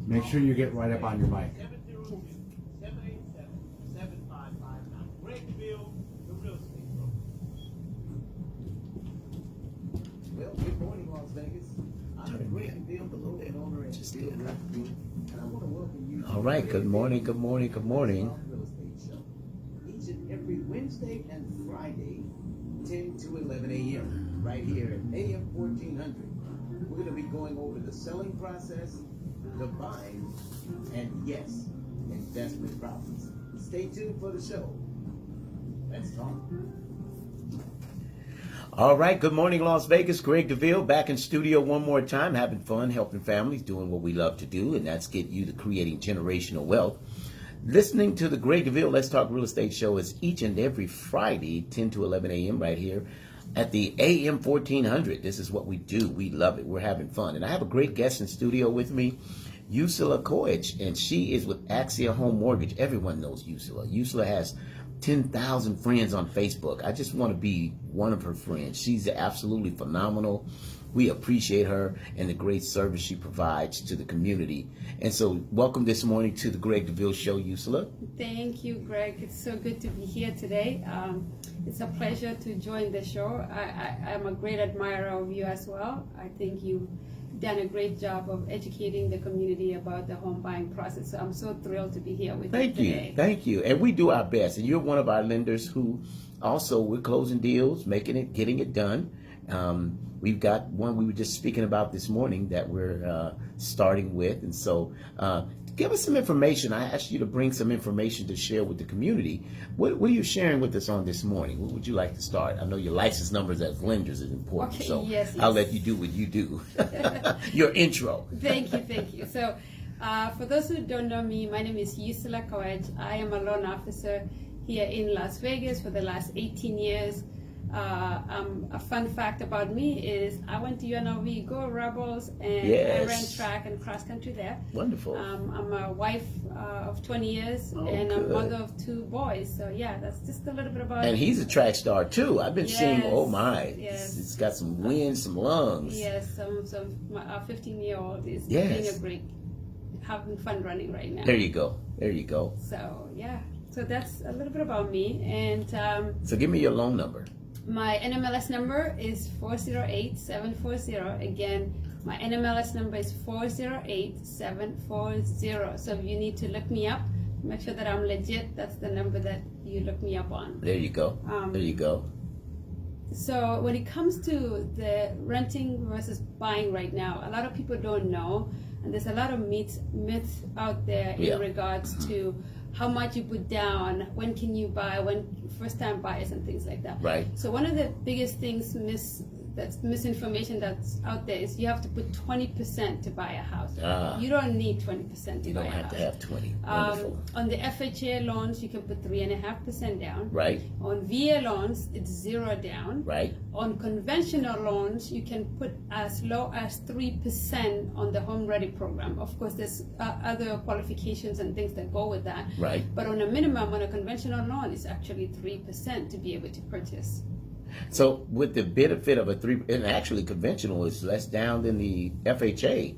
Make sure you get right up on your mic. 787-7559. Greg DeVille, the real estate broker. Well, good morning, Las Vegas. I'm Greg DeVille, the local owner at DeVille Realty Group, and I want to welcome you to All right, the good morning, good morning, good morning. Real Estate Show. Each and every Wednesday and Friday, 10 to 11 a.m., right here at AM 1400. We're going to be going over the selling process, the buying, and yes, investment properties. Stay tuned for the show. Let's talk. All right, good morning, Las Vegas. Greg DeVille back in studio one more time, having fun, helping families, doing what we love to do, and that's get you to creating generational wealth. Listening to the Greg DeVille Let's Talk Real Estate Show is each and every Friday, 10 to 11 a.m. right here at the AM 1400. This is what we do. We love it. We're having fun. And I have a great guest in studio with me, Usula Koich, and she is with Axia Home Mortgage. Everyone knows Usula. Usula has 10,000 friends on Facebook. I just want to be one of her friends. She's absolutely phenomenal. We appreciate her and the great service she provides to the community. And so welcome this morning to the Greg DeVille Show, Usula. Thank you, Greg. It's so good to be here today. It's a pleasure to join the show. I'm a great admirer of you as well. I think you've done a great job of educating the community about the home buying process. So I'm so thrilled to be here with you today. Thank you. And we do our best. And you're one of our lenders who also, we're closing deals, getting it done. We've got one we were just speaking about this morning that we're starting with. And so give us some information. I asked you to bring some information to share with the community. What are you sharing with us on this morning? What would you like to start? I know your license numbers as lenders is important, Okay, so yes. I'll let you do what you do. Your intro. Thank you. So for those who don't know me, my name is Usula Koich. I am a loan officer here in Las Vegas for the last 18 years. A fun fact about me is I went to UNLV, go Rebels, and Yes. I ran track and cross country there. Wonderful. I'm a wife of 20 years Oh, and good. a mother of 2 boys. So yeah, that's just a little bit about And he's a track star too. I've been seeing, Yes, oh my, yes. it's got some wind, some lungs. Yes, my 15-year-old is Yes. doing a great, having fun running right now. There you go. So yeah, so that's a little bit about me. And So give me your loan number. my NMLS number is 408740. Again, my NMLS number is 408740. So if you need to look me up, make sure that I'm legit. That's the number that you look me up on. There you go. So when it comes to the renting versus buying right now, a lot of people don't know, and there's a lot of myths out there in regards to how much you put down, when can you buy, when first-time buyers and things like that. Right. So one of the biggest things misinformation that's out there is you have to put 20% to buy a house. You don't need 20% to You buy don't a have house. to have 20. Wonderful. On the FHA loans, you can put 3.5% down. Right. On VA loans, it's 0 down. Right. On conventional loans, you can put as low as 3% on the Home Ready program. Of course, there's other qualifications and things that go with that. Right. But on a minimum, on a conventional loan, it's actually 3% to be able to purchase. So with the benefit of a 3, and actually conventional is less down than the FHA.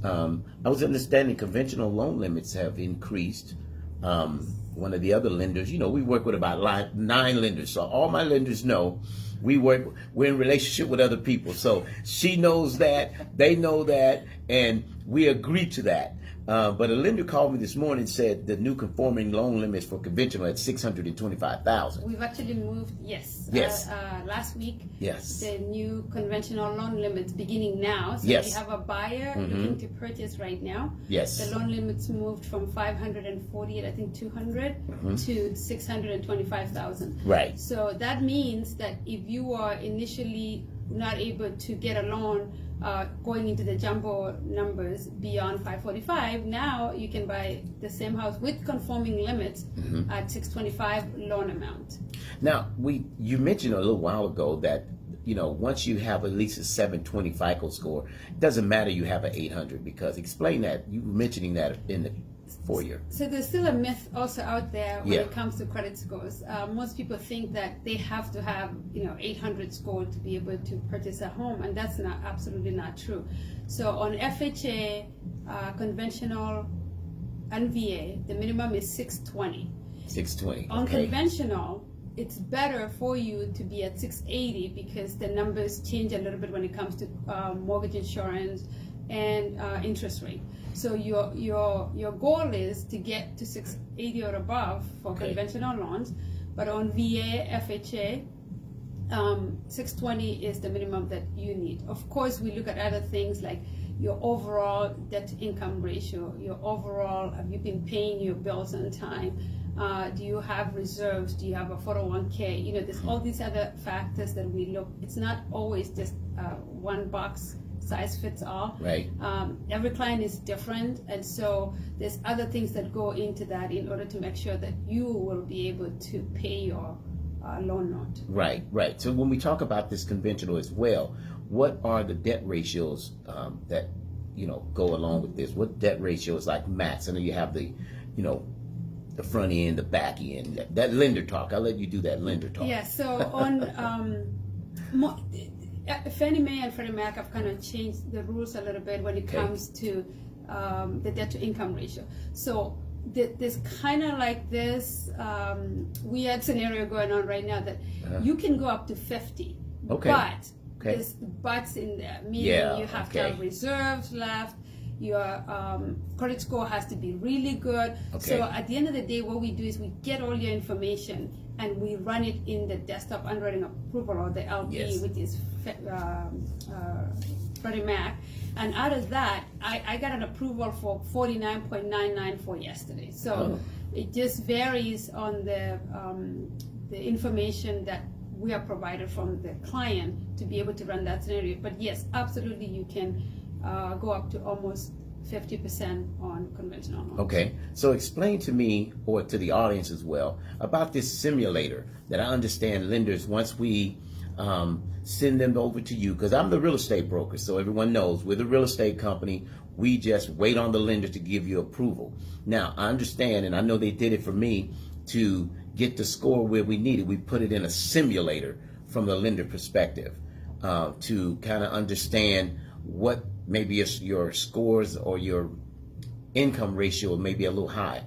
I was understanding conventional loan limits have increased. One of the other lenders, we work with about 9 lenders. So all my lenders know we're in relationship with other people. So she knows that, they know that, and we agree to that. But a lender called me this morning and said the new conforming loan limits for conventional at $625,000. We've actually moved, yes. Last week, Yes. the new conventional loan limits beginning now. So Yes. if you have a buyer looking to purchase right now, Yes. the loan limits moved from 540, I think 200 to 625,000. Right. So that means that if you are initially not able to get a loan going into the jumbo numbers beyond 545, now you can buy the same house with conforming limits at 625 loan amount. Now, you mentioned a little while ago that once you have at least a 720 FICO score, it doesn't matter you have an 800, because explain that. You were mentioning that in the for you? So there's still a myth also out there when Yeah. it comes to credit scores. Most people think that they have to have 800 score to be able to purchase a home, and that's absolutely not true. So on FHA, conventional, and VA, the minimum is 620. 620. On Okay. conventional, it's better for you to be at 680 because the numbers change a little bit when it comes to mortgage insurance and interest rate. So your goal is to get to 680 or above for Okay. conventional loans, but on VA, FHA, 620 is the minimum that you need. Of course, we look at other things like your overall debt to income ratio, your overall, have you been paying your bills on time? Do you have reserves? Do you have a 401k? There's all these other factors that we look. It's not always just one box size fits all. Right. Every client is different, and so there's other things that go into that in order to make sure that you will be able to pay your loan note. Right, right. So when we talk about this conventional as well, what are the debt ratios that go along with this? What debt ratios like max? I know you have the the front end, the back end, that lender talk. I'll let you do that lender talk. Yeah. So on Fannie Mae and Freddie Mac have kind of changed the rules a little bit when it comes to the debt to income ratio. So there's kind of like this weird scenario going on right now that you can go up to 50, but there's buts in there, meaning you have to have reserves left. Your credit score has to be really good. So at the end of the day, what we do is we get all your information and we run it in the desktop underwriting approval, or the LP, which is Freddie Mac. And out of that, I got an approval for 49.994 yesterday. So it just varies on the information that we are provided from the client to be able to run that scenario. But yes, absolutely, you can go up to almost 50% on conventional loans. Okay, so explain to me, or to the audience as well, about this simulator that I understand lenders, once we send them over to you, because I'm the real estate broker, so everyone knows we're the real estate company. We just wait on the lender to give you approval. Now, I understand, and I know they did it for me, to get the score where we need it. We put it in a simulator from the lender perspective to kind of understand what maybe your scores or your income ratio may be a little high.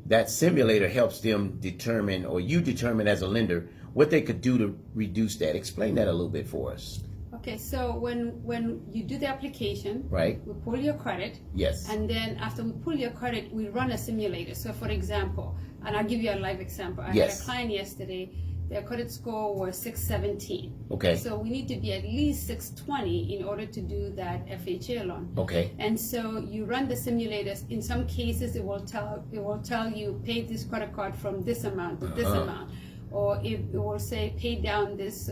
That simulator helps them determine, or you determine as a lender, what they could do to reduce that. Explain that a little bit for us. Okay, so when you do the application, right, we pull your credit. Yes. And then after we pull your credit, we run a simulator. So for example, and I'll give you a live example. I had a client yesterday, their credit score was 617. Okay. So we need to be at least 620 in order to do that FHA loan. Okay. And so you run the simulators. In some cases, it will tell you pay this credit card from this amount to this amount, or it will say pay down this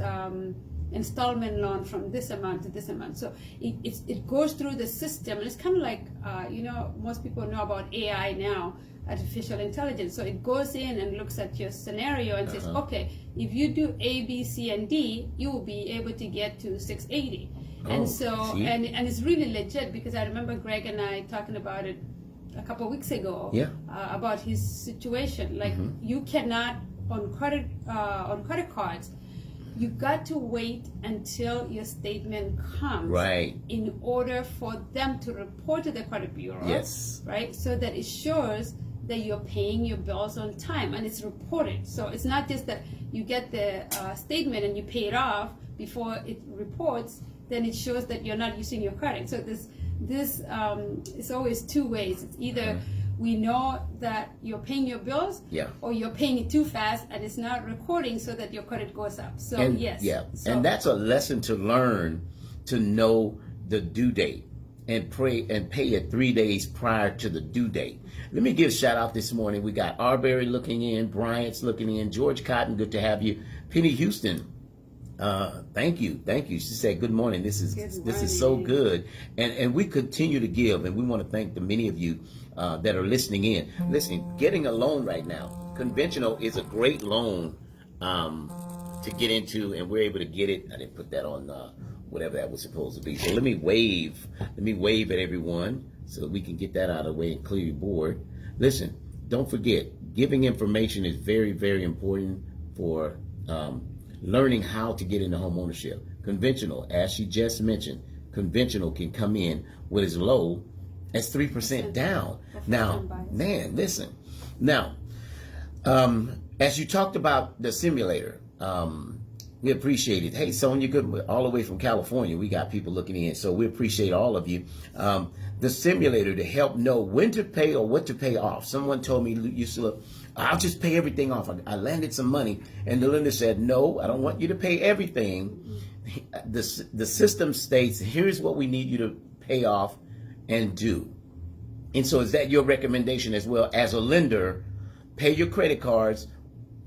installment loan from this amount to this amount. So it goes through the system, and it's kind of like most people know about AI now, artificial intelligence. So it goes in and looks at your scenario and says, okay, if you do A, B, C, and D, you will be able to get to 680. And so, and it's really legit, because I remember Greg and I talking about it a couple of weeks ago about his situation. Like you cannot on credit cards. You got to wait until your statement comes, right, in order for them to report to the credit bureau, right, so that it shows that you're paying your bills on time and it's reported. So it's not just that you get the statement and you pay it off before it reports, then it shows that you're not using your credit. So this is always two ways. It's either we know that you're paying your bills, or you're paying it too fast and it's not recording, so that your credit goes up. So and that's a lesson to learn, to know the due date and pay it 3 days prior to the due date. Let me give a shout out this morning. We got Arbery looking in, Bryant's looking in, George Cotton, good to have you. Penny Houston, thank you. She said, good morning. This is so good. And we continue to give, and we want to thank the many of you that are listening in. Listen, getting a loan right now, conventional is a great loan to get into, and we're able to get it. I didn't put that on whatever that was supposed to be. So let me wave at everyone so that we can get that out of the way and clear your board. Listen, don't forget, giving information is very, very important for learning how to get into home ownership. Conventional, as she just mentioned, conventional can come in with as low as 3% down. Now, man, listen. Now, as you talked about the simulator, we appreciate it. Hey, Sonia, good, all the way from California. We got people looking in, so we appreciate all of you. The simulator to help know when to pay or what to pay off. Someone told me, Yusula, I'll just pay everything off. I landed some money, and the lender said, no, I don't want you to pay everything. The system states, here's what we need you to pay off and do. And so is that your recommendation as well? As a lender, pay your credit cards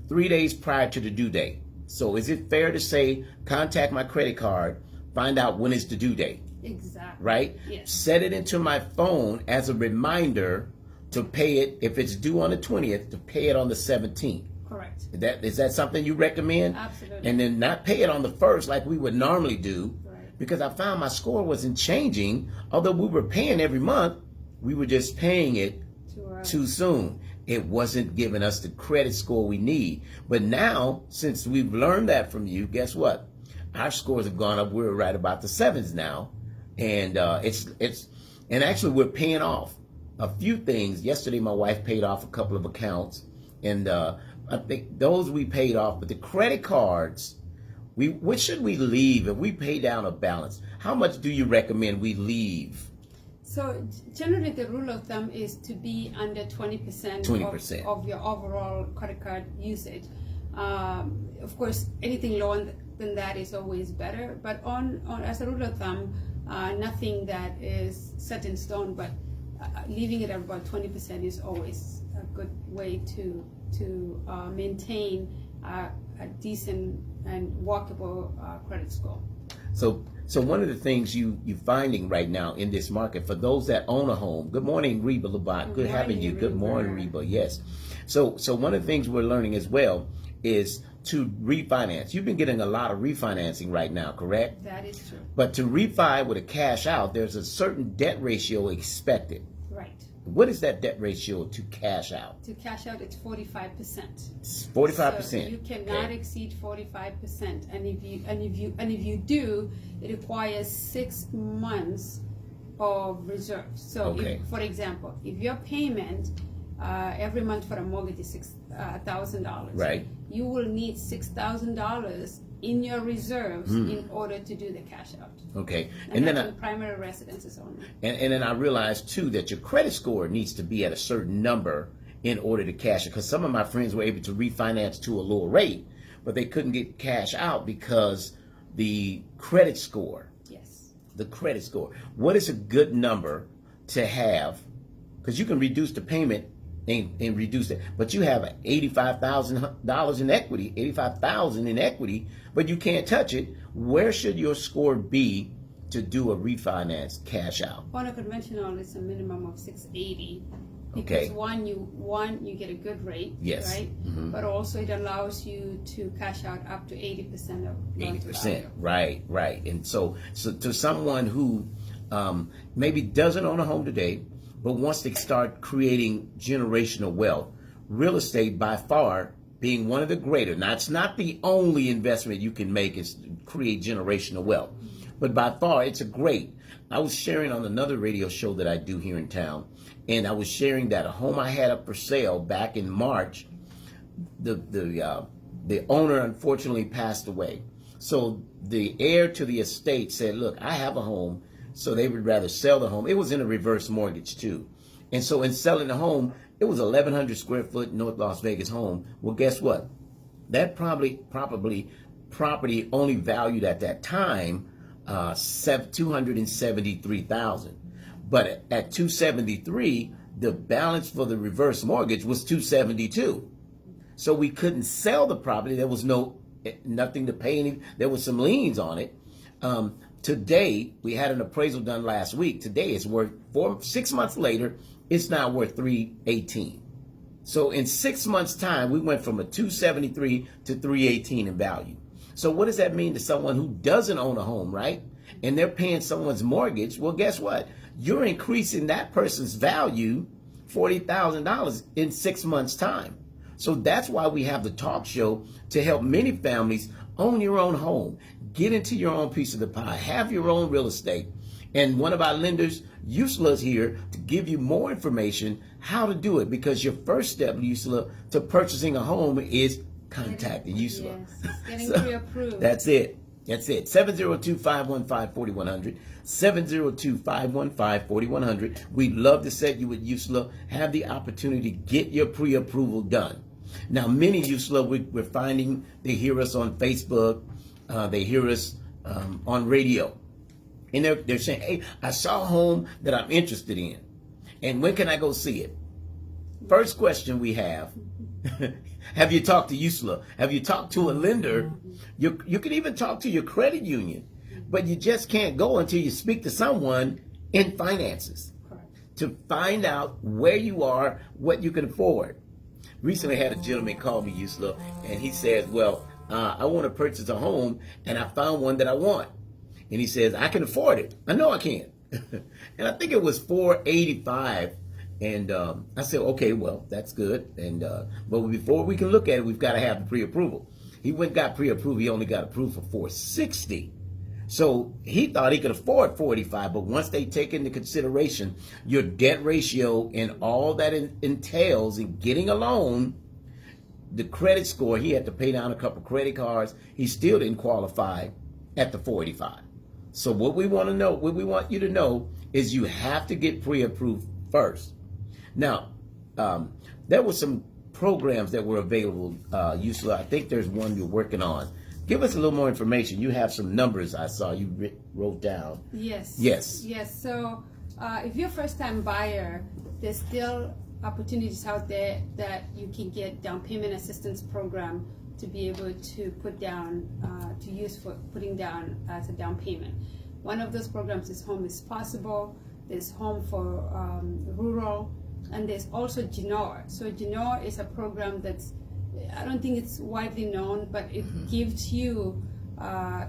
3 days prior to the due date. So is it fair to say, contact my credit card, find out when is the due date? Exactly. Right? Yes. Set it into my phone as a reminder to pay it, if it's due on the 20th, to pay it on the 17th. Correct. Is that something you recommend? Absolutely. And then not pay it on the 1st like we would normally do, Right. because I found my score wasn't changing. Although we were paying every month, we were just paying it too soon. It wasn't giving us the credit score we need. But now, since we've learned that from you, guess what? Our scores have gone up. We're right about the 7s now. And and actually we're paying off a few things. Yesterday, my wife paid off a couple of accounts, and I think those we paid off. But the credit cards, what should we leave if we pay down a balance? How much do you recommend we leave? So generally, the rule of thumb is to be under 20% of your overall credit card usage. Of course, anything lower than that is always better. But on as a rule of thumb, nothing that is set in stone. But leaving it at about 20% is always a good way to maintain a decent and walkable credit score. So one of the things you're finding right now in this market, for those that own a home, good morning, Reba Labat. Good having you. Good morning, Reba. Yes. So one of the things we're learning as well is to refinance. You've been getting a lot of refinancing right now, correct? That is true. But to refi with a cash out, there's a certain debt ratio expected. Right. What is that debt ratio to cash out? To cash out, it's 45%. It's 45%. So you cannot exceed 45%, and if you do, it requires 6 months of reserves. So, if, for example, if your payment every month for a mortgage is $6,000, right, you will need $6,000 in your reserves in order to do the cash out. Okay, and then primary residences only. And then I realized too that your credit score needs to be at a certain number in order to cash it. Because some of my friends were able to refinance to a lower rate, but they couldn't get cash out because the credit score. Yes. The credit score. What is a good number to have? Because you can reduce the payment and reduce it, but you have $85,000 in equity, $85,000 in equity, but you can't touch it. Where should your score be to do a refinance cash out? On a conventional, it's a minimum of 680. Okay. Because one, you get a good rate, yes, right? Mm-hmm. But also it allows you to cash out up to 80% of 80%, right. And so to someone who maybe doesn't own a home today, but wants to start creating generational wealth, real estate by far being one of the greater. Now, it's not the only investment you can make is create generational wealth, but by far it's a great. I was sharing on another radio show that I do here in town, and I was sharing that a home I had up for sale back in March, the owner unfortunately passed away. So the heir to the estate said, look, I have a home, so they would rather sell the home. It was in a reverse mortgage too. And so in selling the home, it was 1,100 square foot North Las Vegas home. Well, guess what? That property only valued at that time $273,000. But at $273,000, the balance for the reverse mortgage was $272,000. So we couldn't sell the property. There was nothing to pay. There was some liens on it. Today, we had an appraisal done last week. Today, it's worth 6 months later, it's now worth $318,000. So in 6 months' time, we went from a $273,000 to $318,000 in value. So what does that mean to someone who doesn't own a home, right? And they're paying someone's mortgage? Well, guess what? You're increasing that person's value $40,000 in 6 months' time. So that's why we have the talk show to help many families own your own home, get into your own piece of the pie, have your own real estate. And one of our lenders, Yusla, is here to give you more information how to do it, because your first step, Yusla, to purchasing a home is contacting Yusla. Yes, getting pre-approved. That's it. That's it. 702-515-4100. 702-515-4100. We'd love to set you with Yusla. Have the opportunity to get your pre-approval done. Now, many Yusla, we're finding they hear us on Facebook. They hear us on radio. And they're saying, hey, I saw a home that I'm interested in. And when can I go see it? First question we have you talked to Yusla? Have you talked to a lender? You can even talk to your credit union, but you just can't go until you speak to someone in finances to find out where you are, what you can afford. Recently I had a gentleman call me, Yusla, and he says, well, I want to purchase a home, and I found one that I want. And he says, I can afford it. I know I can. And I think it was $485. And I said, okay, well, that's good. And but before we can look at it, we've got to have the pre-approval. He went and got pre-approved. He only got approved for $460. So he thought he could afford $485. But once they take into consideration your debt ratio and all that entails in getting a loan, the credit score, he had to pay down a couple credit cards. He still didn't qualify at the $485. So what we want to know, what we want you to know is you have to get pre-approved first. Now, there were some programs that were available, Yusla. I think there's one you're working on. Give us a little more information. You have some numbers I saw you wrote down. Yes. Yes. Yes. So if you're a first-time buyer, there's still opportunities out there that you can get down payment assistance program to be able to put down, to use for putting down as a down payment. One of those programs is Home is Possible. There's Home for Rural, and there's also GNOR. So GNOR is a program that's, I don't think it's widely known, but it gives you,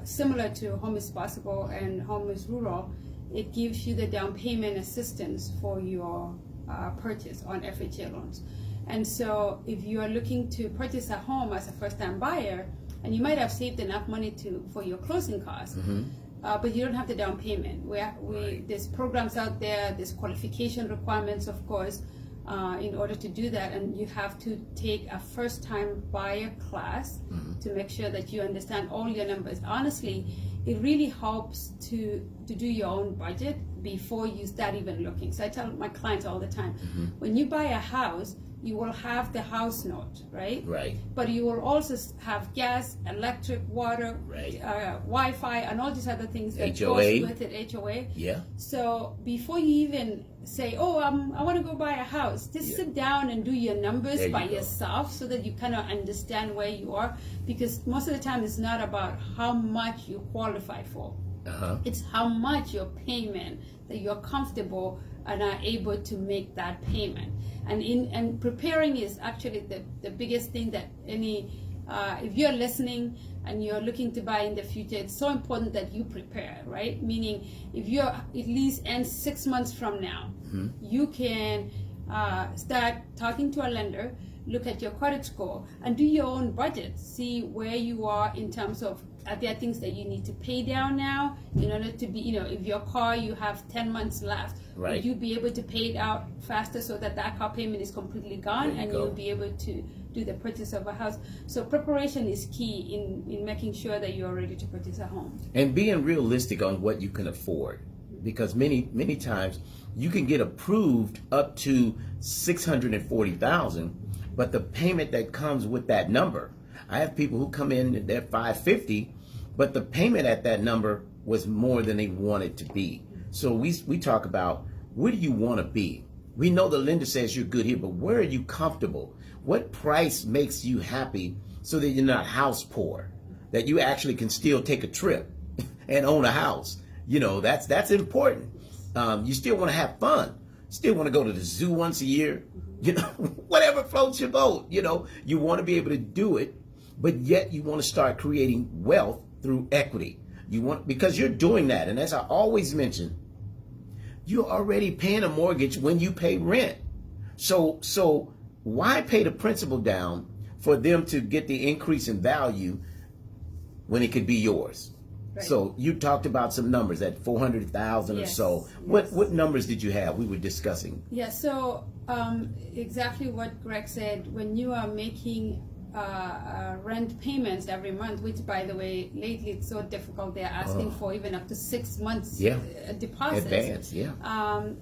similar to Home is Possible and Home is Rural, it gives you the down payment assistance for your purchase on FHA loans. And so if you are looking to purchase a home as a first-time buyer, and you might have saved enough money for your closing costs, but you don't have the down payment. There's programs out there, there's qualification requirements, of course, in order to do that, and you have to take a first-time buyer class to make sure that you understand all your numbers. Honestly, it really helps to do your own budget before you start even looking. So I tell my clients all the time, when you buy a house, you will have the house note, right? Right. But you will also have gas, electric, water, Wi-Fi, and all these other things that goes with it, HOA. Yeah. So before you even say, oh, I want to go buy a house, just sit down and do your numbers by yourself so that you kind of understand where you are. Because most of the time it's not about how much you qualify for. It's how much your payment that you're comfortable and are able to make that payment. And preparing is actually the biggest thing that if you're listening and you're looking to buy in the future, it's so important that you prepare, right? Meaning if you're at least 6 months from now, you can start talking to a lender, look at your credit score, and do your own budget. See where you are in terms of, are there things that you need to pay down now in order to be, if your car, you have 10 months left, would you be able to pay it out faster so that car payment is completely gone and you'll be able to do the purchase of a house? So preparation is key in making sure that you're ready to purchase a home. And being realistic on what you can afford, because many times you can get approved up to $640,000, but the payment that comes with that number, I have people who come in, they're $550, but the payment at that number was more than they wanted to be. So we talk about, where do you want to be? We know the lender says you're good here, but where are you comfortable? What price makes you happy so that you're not house poor, that you actually can still take a trip and own a house? That's important. You still want to have fun. Still want to go to the zoo once a year. Whatever floats your boat. You want to be able to do it, but yet you want to start creating wealth through equity. You want, because you're doing that. And as I always mention, you're already paying a mortgage when you pay rent. So why pay the principal down for them to get the increase in value when it could be yours? Right. So you talked about some numbers at 400,000 or Yes, so. yes. What numbers did you have? We were discussing. Yeah, so exactly what Greg said. When you are making rent payments every month, which, by the way, lately it's so difficult, they're asking for even up to 6 months deposits. Advance, yeah.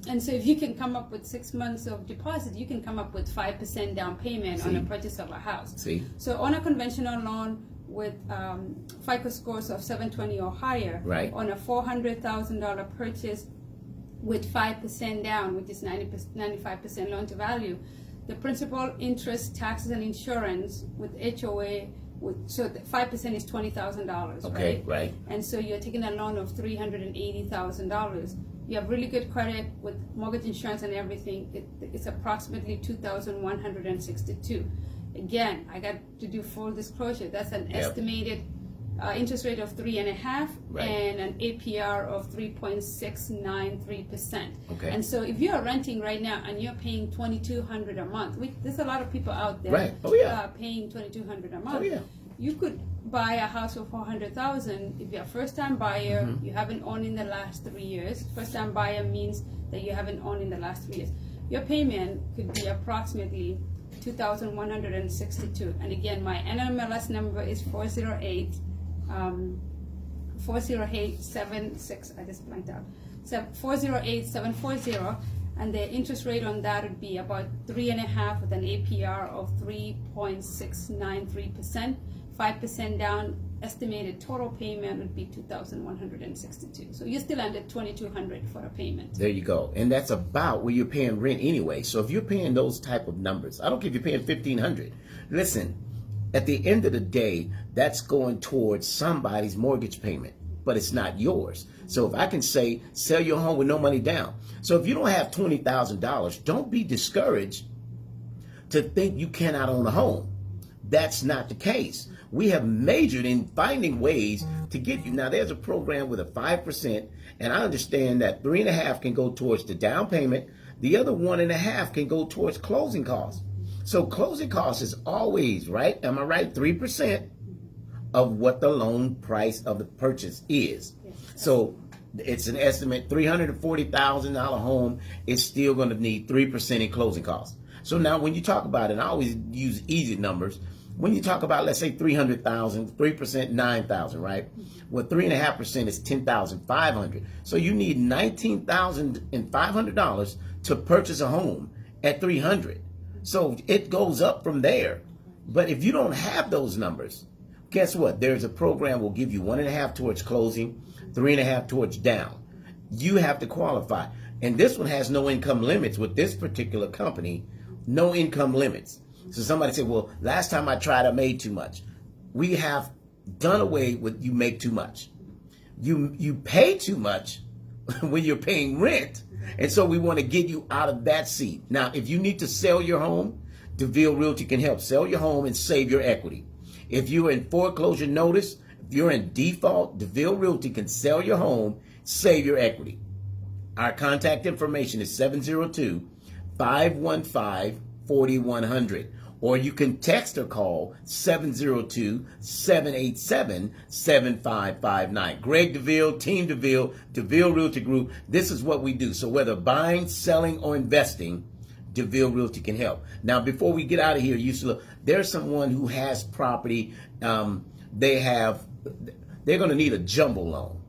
And so if you can come up with 6 months of deposit, you can come up with 5% down payment on a purchase of a house. See? So on a conventional loan with FICO scores of 720 or higher, Right. on a $400,000 purchase with 5% down, which is 95% loan to value, the principal, interest, taxes, and insurance with HOA, so the 5% is $20,000, Okay, right. And so you're taking a loan of $380,000. You have really good credit with mortgage insurance and everything. It's approximately $2,162. Again, I got to do full disclosure. That's an estimated interest rate of 3.5% and an APR of 3.693%. Okay. And so if you're renting right now and you're paying $2,200 a month, there's a lot of people out there paying $2,200 a month. Oh, yeah. You could buy a house for $400,000 if you're a first-time buyer. You haven't owned in the last 3 years. First-time buyer means that you haven't owned in the last 3 years. Your payment could be approximately $2,162. And again, my NMLS number is 40876. I just blanked out. So 408740, and the interest rate on that would be about 3.5% with an APR of 3.693%. 5% down. Estimated total payment would be $2,162. So you're still under $2,200 for a payment. There you go. And that's about where you're paying rent anyway. So if you're paying those type of numbers, I don't care if you're paying $1,500. Listen, at the end of the day, that's going towards somebody's mortgage payment, but it's not yours. So if I can say, sell your home with no money down. So if you don't have $20,000, don't be discouraged to think you cannot own a home. That's not the case. We have majored in finding ways to get you. Now, there's a program with a 5%, and I understand that 3.5% can go towards the down payment. The other 1.5% can go towards closing costs. So closing costs is always, right? Am I right? 3% of what the loan price of the purchase is. So it's an estimate, $340,000 home is still going to need 3% in closing costs. So now when you talk about it, and I always use easy numbers. When you talk about, let's say, $300,000, 3%, $9,000, right? Well, 3.5% is $10,500. So you need $19,500 to purchase a home at $300. So it goes up from there. But if you don't have those numbers, guess what? There's a program will give you 1.5% towards closing, 3.5% towards down. You have to qualify. And this one has no income limits with this particular company, no income limits. So somebody said, well, last time I tried, I made too much. We have done away with you make too much. You pay too much when you're paying rent. And so we want to get you out of that seat. Now, if you need to sell your home, DeVille Realty can help sell your home and save your equity. If you're in foreclosure notice, if you're in default, DeVille Realty can sell your home, save your equity. Our contact information is 702-515-4100. Or you can text or call 702-787-7559. Greg DeVille, Team DeVille, DeVille Realty Group. This is what we do. So whether buying, selling, or investing, DeVille Realty can help. Now, before we get out of here, there's someone who has property. They're going to need a jumbo loan.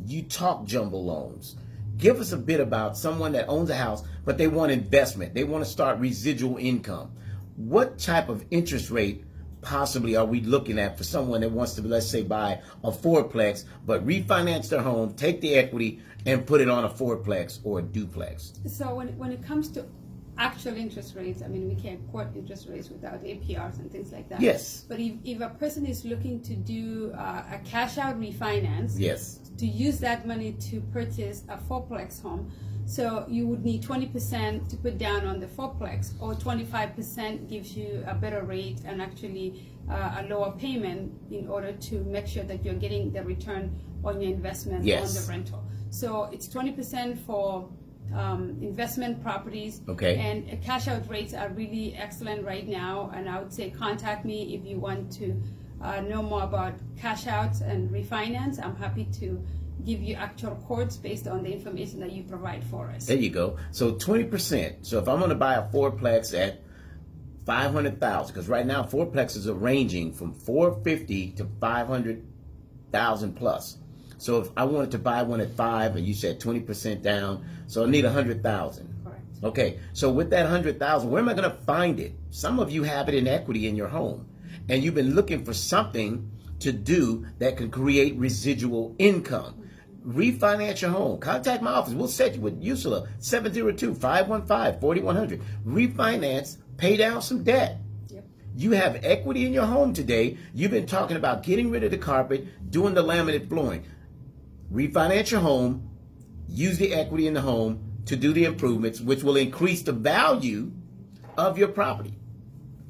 You talk jumbo loans. Give us a bit about someone that owns a house, but they want investment. They want to start residual income. What type of interest rate possibly are we looking at for someone that wants to, let's say, buy a fourplex, but refinance their home, take the equity, and put it on a fourplex or a duplex? So when it comes to actual interest rates, I mean, we can't quote interest rates without APRs and things like that. Yes. But if a person is looking to do a cash out refinance, yes, to use that money to purchase a fourplex home, so you would need 20% to put down on the fourplex, or 25% gives you a better rate and actually a lower payment in order to make sure that you're getting the return on your investment Yes. on the rental. So it's 20% for investment properties. Okay. And cash out rates are really excellent right now. And I would say contact me if you want to know more about cash outs and refinance. I'm happy to give you actual quotes based on the information that you provide for us. There you go. So 20%. So if I'm going to buy a fourplex at $500,000, because right now fourplexes are ranging from $450,000 to $500,000 plus. So if I wanted to buy one at $5,000, and you said 20% down, so I need $100,000. Correct. Okay. So with that $100,000, where am I going to find it? Some of you have it in equity in your home, and you've been looking for something to do that can create residual income. Refinance your home. Contact my office. We'll set you with USLA 702-515-4100. Refinance, pay down some debt. Yep. You have equity in your home today. You've been talking about getting rid of the carpet, doing the laminate flooring. Refinance your home, use the equity in the home to do the improvements, which will increase the value of your property.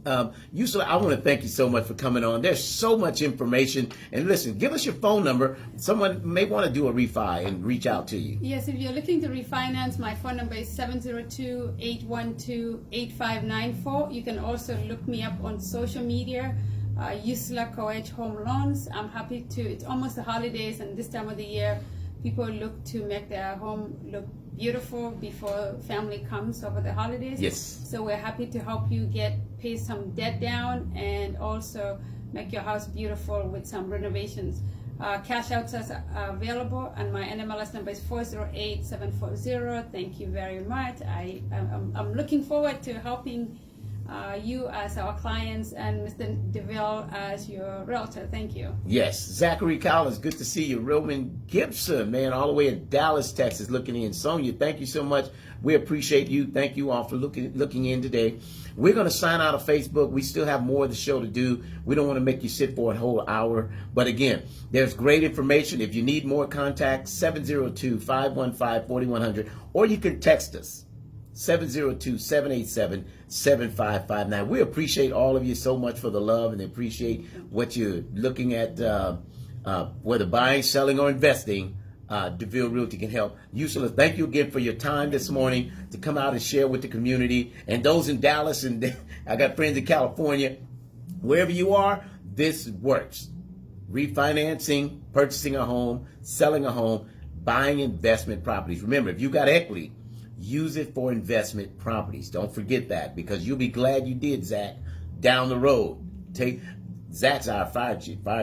Yusula, I want to thank you so much for coming on. There's so much information. And listen, give us your phone number. Someone may want to do a refi and reach out to you. Yes, if you're looking to refinance, my phone number is 702-812-8594. You can also look me up on social media, Yusla Coach Home Loans. I'm happy to. It's almost the holidays, and this time of the year, people look to make their home look beautiful before family comes over the holidays. Yes. So we're happy to help you pay some debt down and also make your house beautiful with some renovations. Cash outs are available, and my NMLS number is 408740. Thank you very much. I'm looking forward to helping you as our clients and Mr. DeVille as your realtor. Thank you. Yes. Zachary Collins, good to see you. Roman Gibson, man, all the way in Dallas, Texas, looking in. Sonia, thank you so much. We appreciate you. Thank you all for looking in today. We're going to sign out of Facebook. We still have more of the show to do. We don't want to make you sit for a whole hour. But again, there's great information. If you need more, contact 702-515-4100, or you can text us. 702-787-7559. We appreciate all of you so much for the love, and appreciate what you're looking at, whether buying, selling, or investing. DeVille Realty can help. Ursula, thank you again for your time this morning to come out and share with the community. And those in Dallas, and I got friends in California, wherever you are, this works. Refinancing, purchasing a home, selling a home, buying investment properties. Remember, if you got equity, use it for investment properties. Don't forget that, because you'll be glad you did, Zach, down the road. Zach's our fire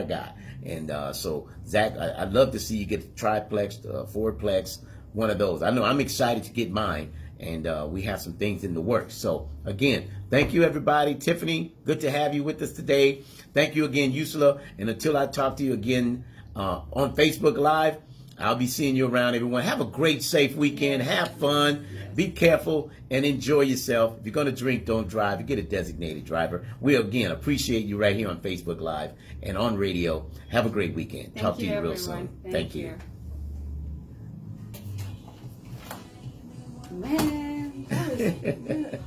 guy. And so, Zach, I'd love to see you get the triplex, fourplex, one of those. I know I'm excited to get mine, and we have some things in the works. So, again, thank you, everybody. Tiffany, good to have you with us today. Thank you again, Yusula. And until I talk to you again on Facebook Live, I'll be seeing you around, everyone. Have a great, safe weekend. Have fun. Be careful and enjoy yourself. If you're going to drink, don't drive. Get a designated driver. We, again, appreciate you right here on Facebook Live and on radio. Have a great weekend. Talk to you real soon. Thank you. Man, that was good.